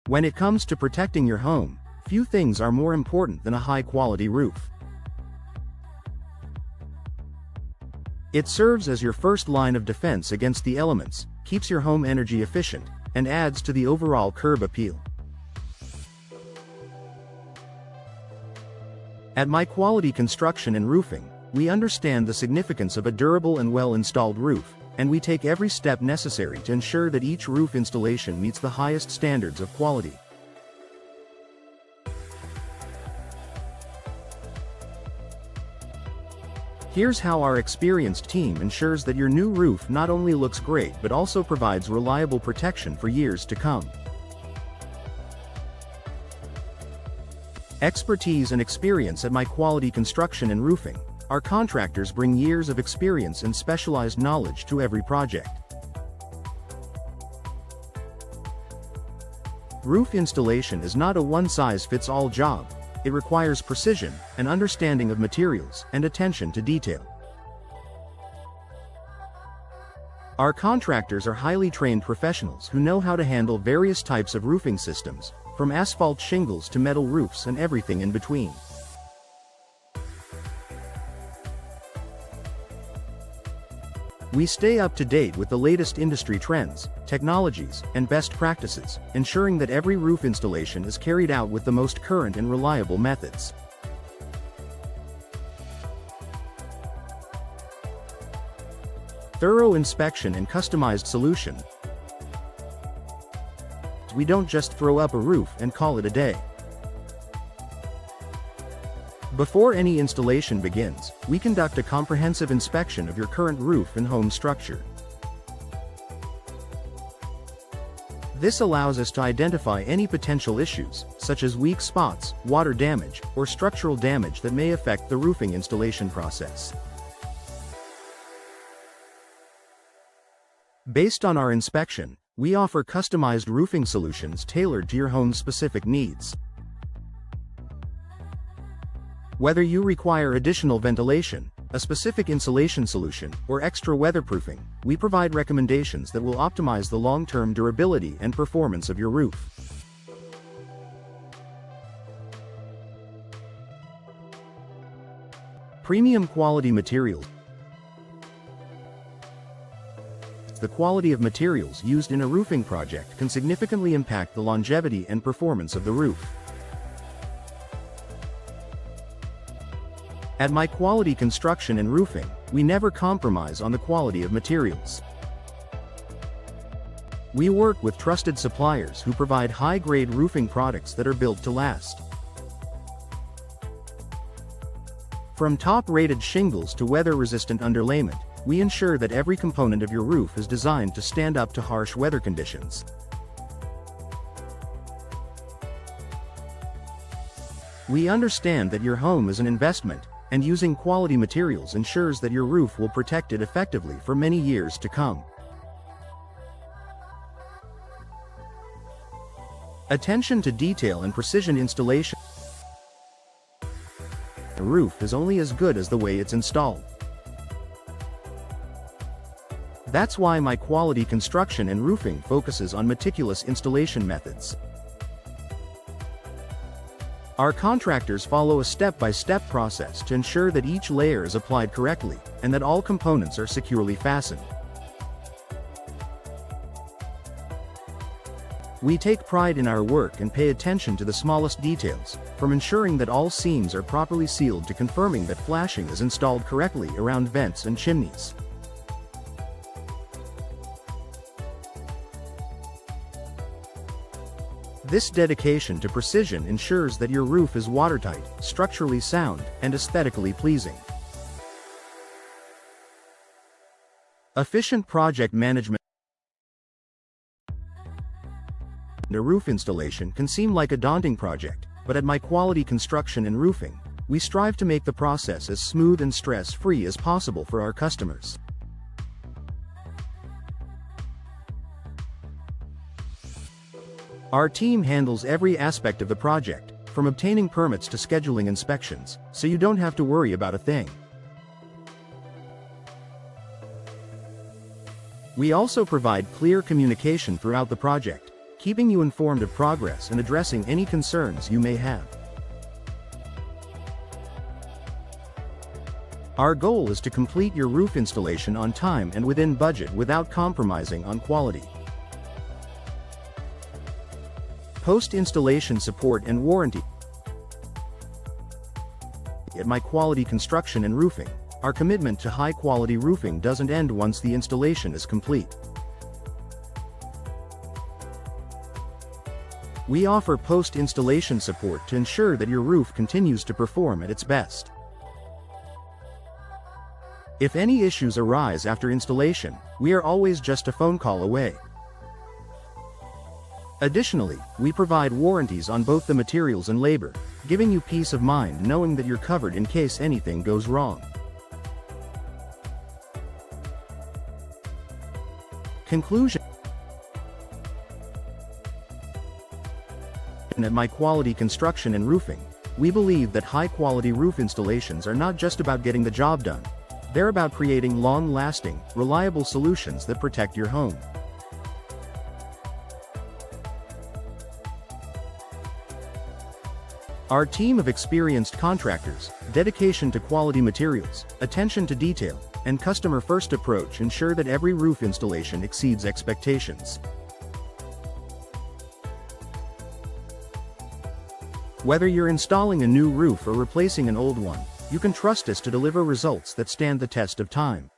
When it comes to protecting your home, few things are more important than a high-quality roof. It serves as your first line of defense against the elements, keeps your home energy efficient, and adds to the overall curb appeal. At My Quality Construction and Roofing, we understand the significance of a durable and well-installed roof, and we take every step necessary to ensure that each roof installation meets the highest standards of quality. Here's how our experienced team ensures that your new roof not only looks great but also provides reliable protection for years to come. Expertise and experience at My Quality Construction and Roofing. Our contractors bring years of experience and specialized knowledge to every project. Roof installation is not a one-size-fits-all job. It requires precision, an understanding of materials, and attention to detail. Our contractors are highly trained professionals who know how to handle various types of roofing systems, from asphalt shingles to metal roofs and everything in between. We stay up to date with the latest industry trends, technologies, and best practices, ensuring that every roof installation is carried out with the most current and reliable methods. Thorough inspection and customized solution. We don't just throw up a roof and call it a day. Before any installation begins, we conduct a comprehensive inspection of your current roof and home structure. This allows us to identify any potential issues, such as weak spots, water damage, or structural damage that may affect the roofing installation process. Based on our inspection, we offer customized roofing solutions tailored to your home's specific needs. Whether you require additional ventilation, a specific insulation solution, or extra weatherproofing, we provide recommendations that will optimize the long-term durability and performance of your roof. Premium quality materials. The quality of materials used in a roofing project can significantly impact the longevity and performance of the roof. At My Quality Construction and Roofing, we never compromise on the quality of materials. We work with trusted suppliers who provide high-grade roofing products that are built to last. From top-rated shingles to weather-resistant underlayment, we ensure that every component of your roof is designed to stand up to harsh weather conditions. We understand that your home is an investment, and using quality materials ensures that your roof will protect it effectively for many years to come. Attention to detail and precision installation. A roof is only as good as the way it's installed. That's why My Quality Construction and Roofing focuses on meticulous installation methods. Our contractors follow a step-by-step process to ensure that each layer is applied correctly, and that all components are securely fastened. We take pride in our work and pay attention to the smallest details, from ensuring that all seams are properly sealed to confirming that flashing is installed correctly around vents and chimneys. This dedication to precision ensures that your roof is watertight, structurally sound, and aesthetically pleasing. Efficient project management. A roof installation can seem like a daunting project, but at My Quality Construction and Roofing, we strive to make the process as smooth and stress-free as possible for our customers. Our team handles every aspect of the project, from obtaining permits to scheduling inspections, so you don't have to worry about a thing. We also provide clear communication throughout the project, keeping you informed of progress and addressing any concerns you may have. Our goal is to complete your roof installation on time and within budget without compromising on quality. Post-installation support and warranty. At My Quality Construction and Roofing, our commitment to high-quality roofing doesn't end once the installation is complete. We offer post-installation support to ensure that your roof continues to perform at its best. If any issues arise after installation, we are always just a phone call away. Additionally, we provide warranties on both the materials and labor, giving you peace of mind knowing that you're covered in case anything goes wrong. Conclusion. At My Quality Construction and Roofing, we believe that high-quality roof installations are not just about getting the job done. They're about creating long-lasting, reliable solutions that protect your home. Our team of experienced contractors, dedication to quality materials, attention to detail, and customer-first approach ensure that every roof installation exceeds expectations. Whether you're installing a new roof or replacing an old one, you can trust us to deliver results that stand the test of time.